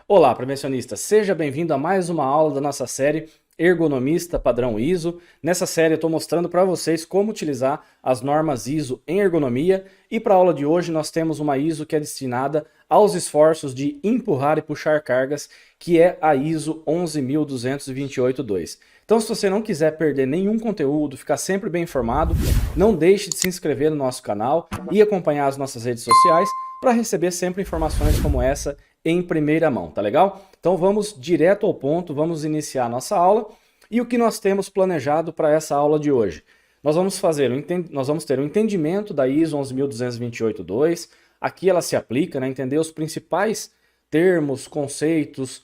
Olá, prevencionista! Seja bem-vindo a mais uma aula da nossa série Ergonomista Padrão ISO. Nessa série eu estou mostrando para vocês como utilizar as normas ISO em ergonomia e para a aula de hoje nós temos uma ISO que é destinada aos esforços de empurrar e puxar cargas, que é a ISO 11228-2. Então, se você não quiser perder nenhum conteúdo, ficar sempre bem informado, não deixe de se inscrever no nosso canal e acompanhar as nossas redes sociais para receber sempre informações como essa em primeira mão, tá legal? Então vamos direto ao ponto, vamos iniciar a nossa aula e o que nós temos planejado para essa aula de hoje. Nós vamos ter um entendimento da ISO 11228-2, aqui ela se aplica, né, entender os principais termos, conceitos,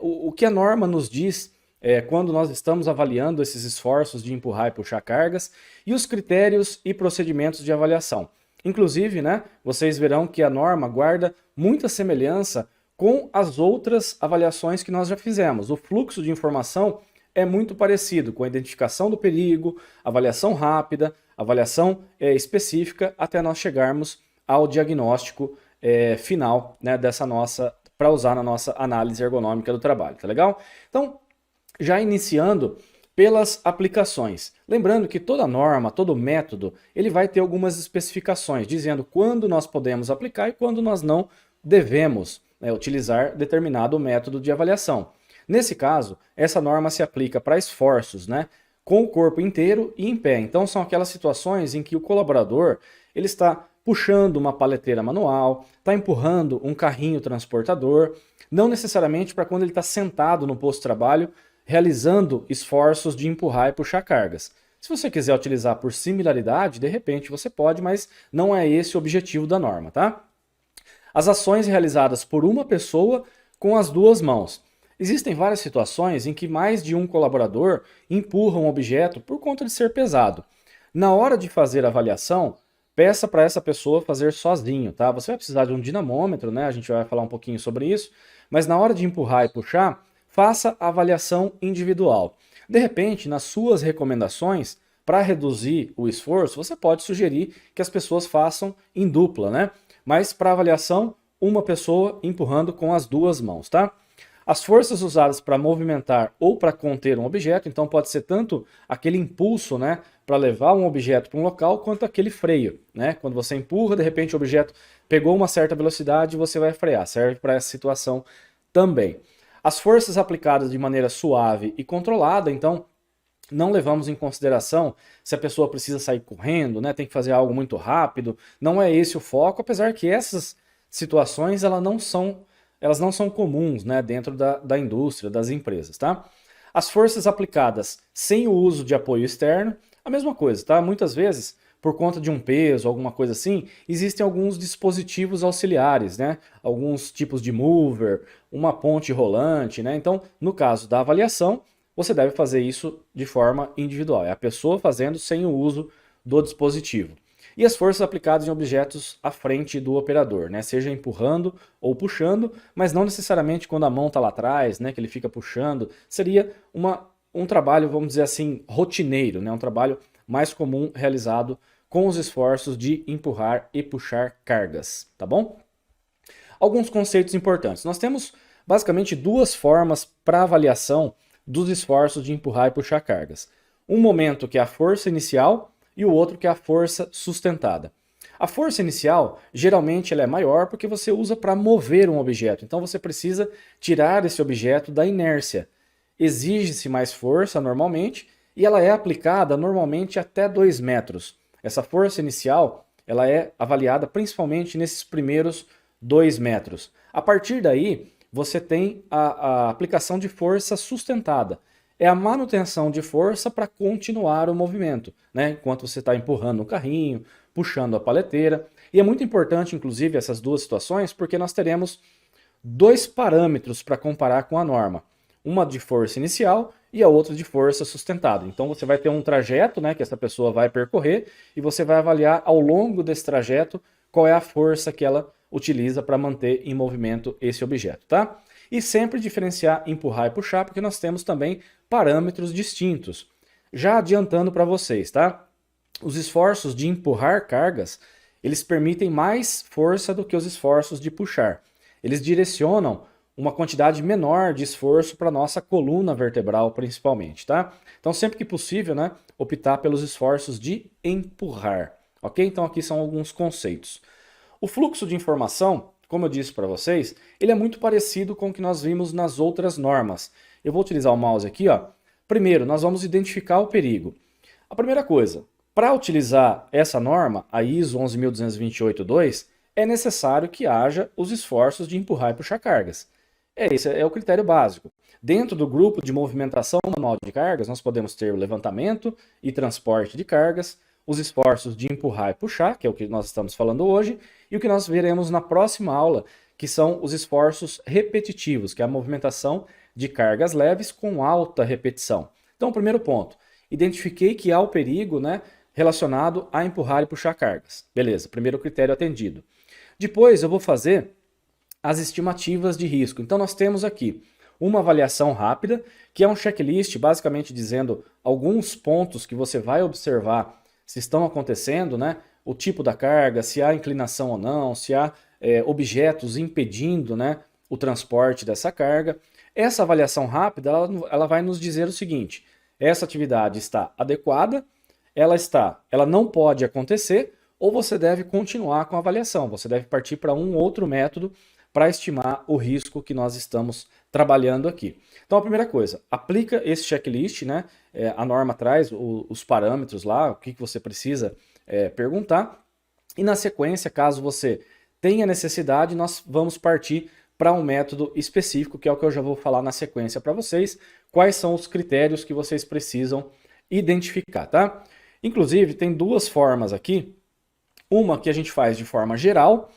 o que a norma nos diz quando nós estamos avaliando esses esforços de empurrar e puxar cargas e os critérios e procedimentos de avaliação. Inclusive, né, vocês verão que a norma guarda muita semelhança com as outras avaliações que nós já fizemos. O fluxo de informação é muito parecido com a identificação do perigo, avaliação rápida, avaliação específica, até nós chegarmos ao diagnóstico final, né, para usar na nossa análise ergonômica do trabalho, tá legal? Então, já iniciando pelas aplicações. Lembrando que toda norma, todo método, ele vai ter algumas especificações, dizendo quando nós podemos aplicar e quando nós não devemos utilizar determinado método de avaliação. Nesse caso, essa norma se aplica para esforços, né, com o corpo inteiro e em pé. Então são aquelas situações em que o colaborador ele está puxando uma paleteira manual, está empurrando um carrinho transportador, não necessariamente para quando ele está sentado no posto de trabalho, realizando esforços de empurrar e puxar cargas. Se você quiser utilizar por similaridade, de repente você pode, mas não é esse o objetivo da norma, tá? As ações realizadas por uma pessoa com as duas mãos. Existem várias situações em que mais de um colaborador empurra um objeto por conta de ser pesado. Na hora de fazer a avaliação, peça para essa pessoa fazer sozinho, tá? Você vai precisar de um dinamômetro, né? A gente vai falar um pouquinho sobre isso, mas na hora de empurrar e puxar, faça a avaliação individual. De repente, nas suas recomendações, para reduzir o esforço, você pode sugerir que as pessoas façam em dupla, né? Mas para avaliação, uma pessoa empurrando com as duas mãos, tá? As forças usadas para movimentar ou para conter um objeto, então pode ser tanto aquele impulso, né, para levar um objeto para um local, quanto aquele freio, né? Quando você empurra, de repente o objeto pegou uma certa velocidade e você vai frear, serve para essa situação também. As forças aplicadas de maneira suave e controlada, então não levamos em consideração se a pessoa precisa sair correndo, né, tem que fazer algo muito rápido, não é esse o foco, apesar que essas situações elas não são comuns, né, dentro da indústria, das empresas, tá? As forças aplicadas sem o uso de apoio externo, a mesma coisa, tá? Muitas vezes, por conta de um peso, alguma coisa assim, existem alguns dispositivos auxiliares, né? Alguns tipos de mover, uma ponte rolante, né? Então, no caso da avaliação, você deve fazer isso de forma individual. É a pessoa fazendo sem o uso do dispositivo. E as forças aplicadas em objetos à frente do operador, né? Seja empurrando ou puxando, mas não necessariamente quando a mão está lá atrás, né? Que ele fica puxando. Seria um trabalho, vamos dizer assim, rotineiro, né? Um trabalho mais comum realizado com os esforços de empurrar e puxar cargas, tá bom? Alguns conceitos importantes. Nós temos basicamente duas formas para avaliação dos esforços de empurrar e puxar cargas. Um momento que é a força inicial e o outro que é a força sustentada. A força inicial, geralmente ela é maior porque você usa para mover um objeto, então você precisa tirar esse objeto da inércia. Exige-se mais força normalmente e ela é aplicada normalmente até 2 metros. Essa força inicial ela é avaliada principalmente nesses primeiros 2 metros. A partir daí, você tem a aplicação de força sustentada. É a manutenção de força para continuar o movimento, né? Enquanto você está empurrando o carrinho, puxando a paleteira. E é muito importante, inclusive, essas duas situações, porque nós teremos dois parâmetros para comparar com a norma. Uma de força inicial e a outra de força sustentada. Então você vai ter um trajeto, né, que essa pessoa vai percorrer e você vai avaliar ao longo desse trajeto qual é a força que ela utiliza para manter em movimento esse objeto, tá? E sempre diferenciar empurrar e puxar, porque nós temos também parâmetros distintos. Já adiantando para vocês, tá? Os esforços de empurrar cargas, eles permitem mais força do que os esforços de puxar. Eles direcionam uma quantidade menor de esforço para nossa coluna vertebral, principalmente, tá? Então, sempre que possível, né, optar pelos esforços de empurrar, ok? Então, aqui são alguns conceitos. O fluxo de informação, como eu disse para vocês, ele é muito parecido com o que nós vimos nas outras normas. Eu vou utilizar o mouse aqui, ó. Primeiro, nós vamos identificar o perigo. A primeira coisa, para utilizar essa norma, a ISO 11.228.2, é necessário que haja os esforços de empurrar e puxar cargas. Esse é o critério básico. Dentro do grupo de movimentação manual de cargas, nós podemos ter o levantamento e transporte de cargas, os esforços de empurrar e puxar, que é o que nós estamos falando hoje, e o que nós veremos na próxima aula, que são os esforços repetitivos, que é a movimentação de cargas leves com alta repetição. Então, primeiro ponto, identifiquei que há o perigo, né, relacionado a empurrar e puxar cargas. Beleza, primeiro critério atendido. Depois eu vou fazer as estimativas de risco. Então nós temos aqui uma avaliação rápida, que é um checklist basicamente dizendo alguns pontos que você vai observar se estão acontecendo, né? O tipo da carga, se há inclinação ou não, se há objetos impedindo, né, o transporte dessa carga. Essa avaliação rápida ela vai nos dizer o seguinte: essa atividade está adequada, ela não pode acontecer, ou você deve continuar com a avaliação, você deve partir para um outro método para estimar o risco que nós estamos trabalhando aqui. Então a primeira coisa, aplica esse checklist, né? A norma traz os parâmetros lá, o que você precisa perguntar, e na sequência, caso você tenha necessidade, nós vamos partir para um método específico, que é o que eu já vou falar na sequência para vocês, quais são os critérios que vocês precisam identificar, tá? Inclusive, tem duas formas aqui, uma que a gente faz de forma geral,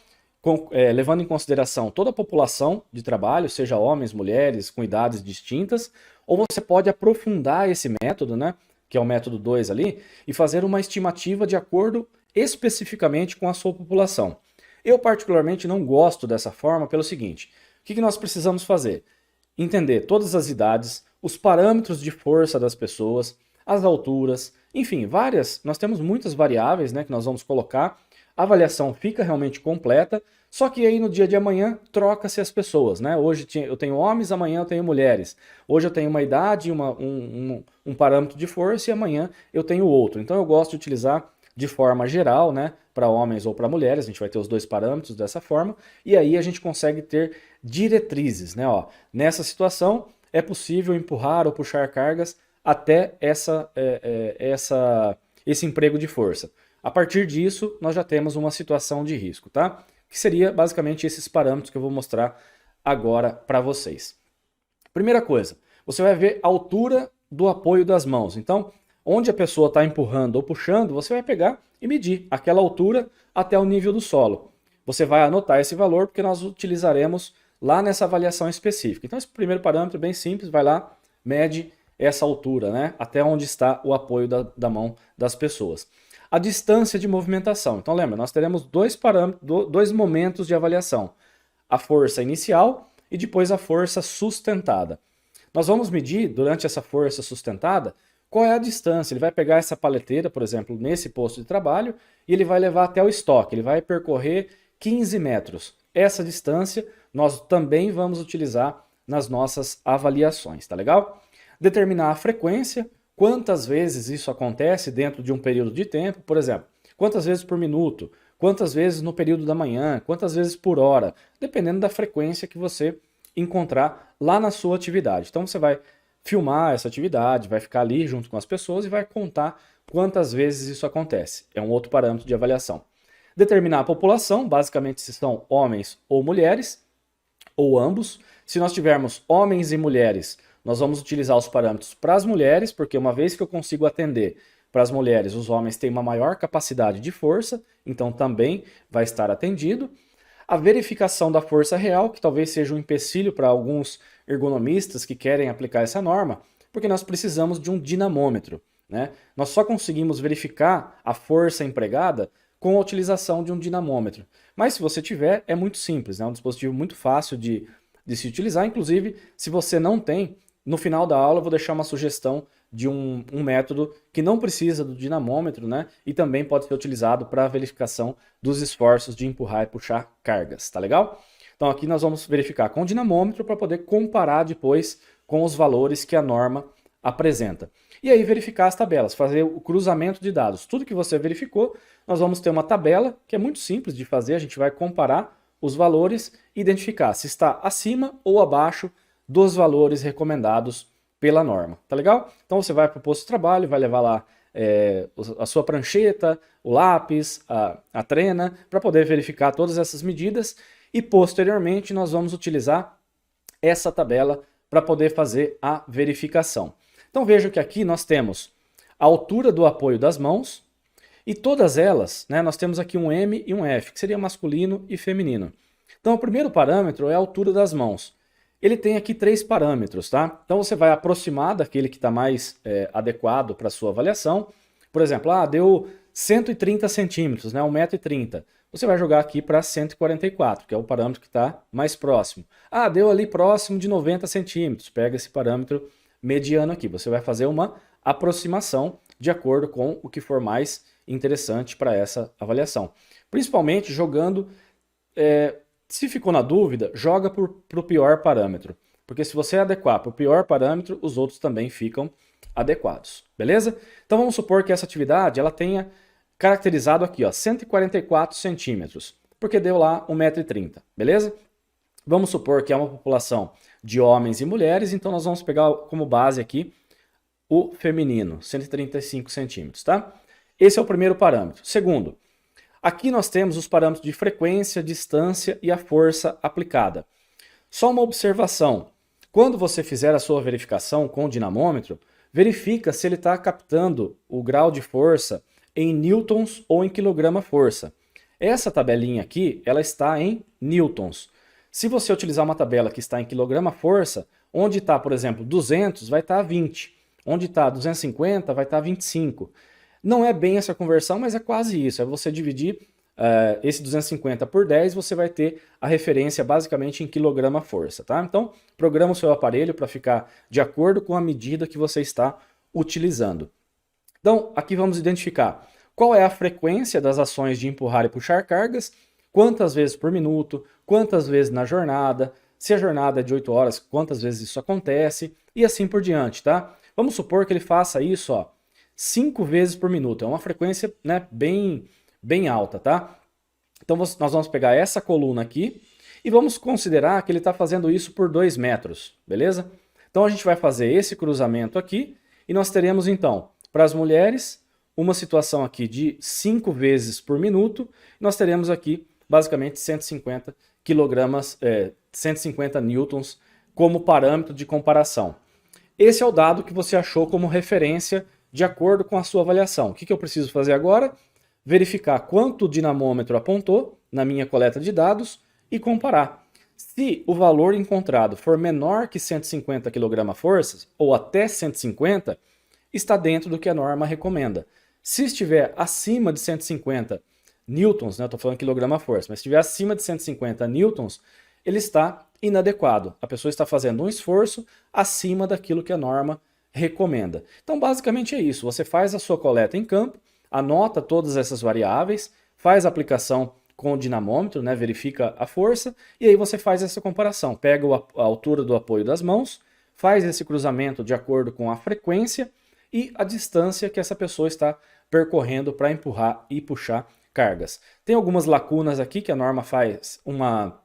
levando em consideração toda a população de trabalho, seja homens, mulheres, com idades distintas, ou você pode aprofundar esse método, né, que é o método 2 ali, e fazer uma estimativa de acordo especificamente com a sua população. Eu particularmente não gosto dessa forma pelo seguinte: o que nós precisamos fazer? Entender todas as idades, os parâmetros de força das pessoas, as alturas, enfim, nós temos muitas variáveis, né, que nós vamos colocar. A avaliação fica realmente completa, só que aí no dia de amanhã troca-se as pessoas, né? Hoje eu tenho homens, amanhã eu tenho mulheres. Hoje eu tenho uma idade, um parâmetro de força, e amanhã eu tenho outro. Então eu gosto de utilizar de forma geral, né, para homens ou para mulheres, a gente vai ter os dois parâmetros dessa forma, e aí a gente consegue ter diretrizes, né? Ó, nessa situação é possível empurrar ou puxar cargas até esse emprego de força. A partir disso, nós já temos uma situação de risco, tá? Que seria basicamente esses parâmetros que eu vou mostrar agora para vocês. Primeira coisa, você vai ver a altura do apoio das mãos. Então, onde a pessoa está empurrando ou puxando, você vai pegar e medir aquela altura até o nível do solo. Você vai anotar esse valor porque nós utilizaremos lá nessa avaliação específica. Então, esse primeiro parâmetro é bem simples, vai lá, mede essa altura, né? Até onde está o apoio da mão das pessoas. A distância de movimentação. Então lembra, nós teremos dois momentos de avaliação. A força inicial e depois a força sustentada. Nós vamos medir, durante essa força sustentada, qual é a distância. Ele vai pegar essa paleteira, por exemplo, nesse posto de trabalho, e ele vai levar até o estoque. Ele vai percorrer 15 metros. Essa distância nós também vamos utilizar nas nossas avaliações, tá legal? Determinar a frequência, quantas vezes isso acontece dentro de um período de tempo, por exemplo, quantas vezes por minuto, quantas vezes no período da manhã, quantas vezes por hora, dependendo da frequência que você encontrar lá na sua atividade. Então você vai filmar essa atividade, vai ficar ali junto com as pessoas e vai contar quantas vezes isso acontece. É um outro parâmetro de avaliação. Determinar a população, basicamente se são homens ou mulheres, ou ambos. Se nós tivermos homens e mulheres, nós vamos utilizar os parâmetros para as mulheres, porque uma vez que eu consigo atender para as mulheres, os homens têm uma maior capacidade de força, então também vai estar atendido. A verificação da força real, que talvez seja um empecilho para alguns ergonomistas que querem aplicar essa norma, porque nós precisamos de um dinamômetro, né? Nós só conseguimos verificar a força empregada com a utilização de um dinamômetro. Mas se você tiver, é muito simples, né? É um dispositivo muito fácil de se utilizar. Inclusive, se você não tem, no final da aula eu vou deixar uma sugestão de um método que não precisa do dinamômetro, né? E também pode ser utilizado para a verificação dos esforços de empurrar e puxar cargas, tá legal? Então aqui nós vamos verificar com o dinamômetro para poder comparar depois com os valores que a norma apresenta. E aí verificar as tabelas, fazer o cruzamento de dados. Tudo que você verificou, nós vamos ter uma tabela que é muito simples de fazer, a gente vai comparar os valores e identificar se está acima ou abaixo dos valores recomendados pela norma, tá legal? Então você vai para o posto de trabalho, vai levar lá a sua prancheta, o lápis, a trena, para poder verificar todas essas medidas e posteriormente nós vamos utilizar essa tabela para poder fazer a verificação. Então veja que aqui nós temos a altura do apoio das mãos e todas elas, né, nós temos aqui um M e um F, que seria masculino e feminino. Então o primeiro parâmetro é a altura das mãos. Ele tem aqui 3 parâmetros, tá? Então você vai aproximar daquele que está mais adequado para a sua avaliação. Por exemplo, deu 130 centímetros, né, 1,30 m. Você vai jogar aqui para 144, que é o parâmetro que está mais próximo. Deu ali próximo de 90 centímetros. Pega esse parâmetro mediano aqui. Você vai fazer uma aproximação de acordo com o que for mais interessante para essa avaliação. Principalmente jogando... Se ficou na dúvida, joga para o pior parâmetro. Porque se você adequar para o pior parâmetro, os outros também ficam adequados. Beleza? Então vamos supor que essa atividade ela tenha caracterizado aqui, 144 centímetros. Porque deu lá 1,30 m. Beleza? Vamos supor que é uma população de homens e mulheres, então nós vamos pegar como base aqui o feminino, 135 centímetros, tá? Esse é o primeiro parâmetro. Segundo, aqui nós temos os parâmetros de frequência, distância e a força aplicada. Só uma observação, quando você fizer a sua verificação com o dinamômetro, verifica se ele está captando o grau de força em newtons ou em quilograma-força. Essa tabelinha aqui, ela está em newtons. Se você utilizar uma tabela que está em quilograma-força, onde está, por exemplo, 200, vai estar 20. Onde está 250, vai estar 25. Não é bem essa conversão, mas é quase isso. É você dividir esse 250 por 10, você vai ter a referência basicamente em quilograma-força, tá? Então, programa o seu aparelho para ficar de acordo com a medida que você está utilizando. Então, aqui vamos identificar qual é a frequência das ações de empurrar e puxar cargas, quantas vezes por minuto, quantas vezes na jornada, se a jornada é de 8 horas, quantas vezes isso acontece, e assim por diante, tá? Vamos supor que ele faça isso, 5 vezes por minuto. É uma frequência, né, bem alta, tá? Então nós vamos pegar essa coluna aqui e vamos considerar que ele está fazendo isso por 2 metros, beleza? Então a gente vai fazer esse cruzamento aqui e nós teremos então, para as mulheres, uma situação aqui de 5 vezes por minuto. Nós teremos aqui basicamente 150 quilogramas, 150 newtons como parâmetro de comparação. Esse é o dado que você achou como referência de acordo com a sua avaliação. O que eu preciso fazer agora? Verificar quanto o dinamômetro apontou na minha coleta de dados e comparar. Se o valor encontrado for menor que 150 kgf, ou até 150, está dentro do que a norma recomenda. Se estiver acima de 150 newtons, né, eu estou falando quilograma-força, mas se estiver acima de 150 newtons, ele está inadequado. A pessoa está fazendo um esforço acima daquilo que a norma recomenda. Então, basicamente é isso. Você faz a sua coleta em campo, anota todas essas variáveis, faz a aplicação com o dinamômetro, né, verifica a força, e aí você faz essa comparação. Pega a altura do apoio das mãos, faz esse cruzamento de acordo com a frequência e a distância que essa pessoa está percorrendo para empurrar e puxar cargas. Tem algumas lacunas aqui que a norma faz uma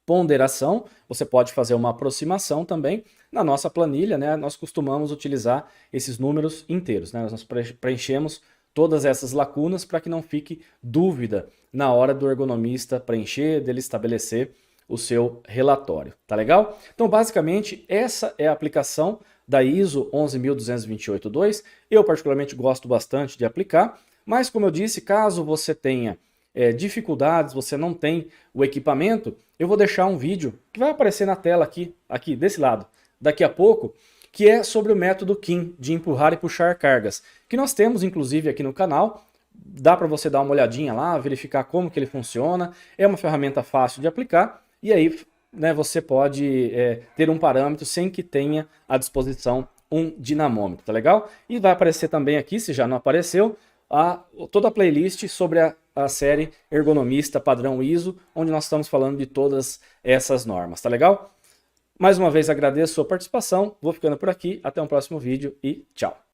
ponderação, você pode fazer uma aproximação também. Na nossa planilha, né, nós costumamos utilizar esses números inteiros, né, nós preenchemos todas essas lacunas para que não fique dúvida na hora do ergonomista preencher, dele estabelecer o seu relatório, tá legal? Então, basicamente, essa é a aplicação da ISO 11228-2. Eu, particularmente, gosto bastante de aplicar, mas, como eu disse, caso você tenha dificuldades, você não tem o equipamento, eu vou deixar um vídeo que vai aparecer na tela aqui desse lado, daqui a pouco, que é sobre o método KIM, de empurrar e puxar cargas, que nós temos, inclusive, aqui no canal. Dá para você dar uma olhadinha lá, verificar como que ele funciona. É uma ferramenta fácil de aplicar, e aí, né, você pode ter um parâmetro sem que tenha à disposição um dinamômetro, tá legal? E vai aparecer também aqui, se já não apareceu, toda a playlist sobre a a série Ergonomista Padrão ISO, onde nós estamos falando de todas essas normas, tá legal? Mais uma vez agradeço a sua participação, vou ficando por aqui, até um próximo vídeo e tchau!